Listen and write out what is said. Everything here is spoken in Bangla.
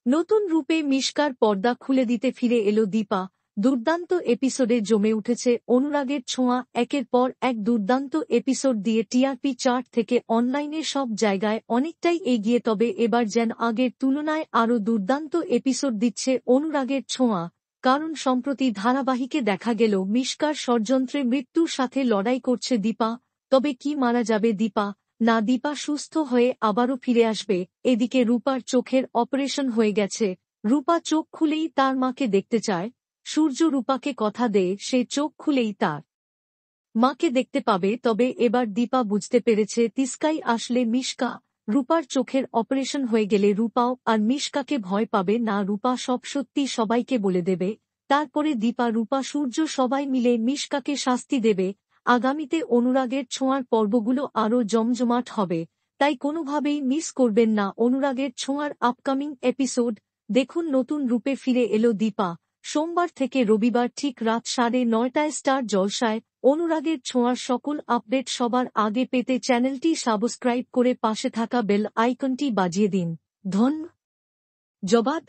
নতুন রূপে মিশকার পর্দা খুলে দিতে ফিরে এলো দীপা। দুর্দান্ত এপিসোডে জমে উঠেছে অনুরাগের ছোঁয়া। একের পর এক দুর্দান্ত এপিসোড দিয়ে টিআরপি চার্ট থেকে অনলাইনে সব জায়গায় অনেকটাই এগিয়ে, তবে এবার যেন আগের তুলনায় আরও দুর্দান্ত এপিসোড দিচ্ছে অনুরাগের ছোঁয়া। কারণ সম্প্রতি ধারাবাহিকে দেখা গেল মিশকার ষড়যন্ত্রে মৃত্যুর সাথে লড়াই করছে দীপা। তবে কি মারা যাবে দীপা? না, দীপা সুস্থ হয়ে আবারও ফিরে আসবে। এদিকে রূপার চোখের অপারেশন হয়ে গেছে। রূপা চোখ খুলেই তার মাকে দেখতে চায়। সূর্য রূপাকে কথা দেয় সে চোখ খুলেই তার মাকে দেখতে পাবে। তবে এবার দীপা বুঝতে পেরেছে তিস্কাই আসলে মিশকা। রূপার চোখের অপারেশন হয়ে গেলে রূপাও আর মিশকাকে ভয় পাবে না। রূপা সব সত্যি সবাইকে বলে দেবে। তারপরে দীপা, রূপা, সূর্য সবাই মিলে মিশকাকে শাস্তি দেবে। আগামীতে অনুরাগের ছোঁয়ার পর্বগুলো আরও জমজমাট হবে। তাই কোনোভাবেই মিস করবেন না অনুরাগের ছোঁয়ার আপকামিং এপিসোড। দেখুন নতুন রূপে ফিরে এলো দীপা। সোমবার থেকে রবিবার ঠিক রাত 9:30টায় স্টার জলসায়। অনুরাগের ছোঁয়ার সকল আপডেট সবার আগে পেতে চ্যানেলটি সাবস্ক্রাইব করে পাশে থাকা বেল আইকনটি বাজিয়ে দিন। ধন্যবাদ।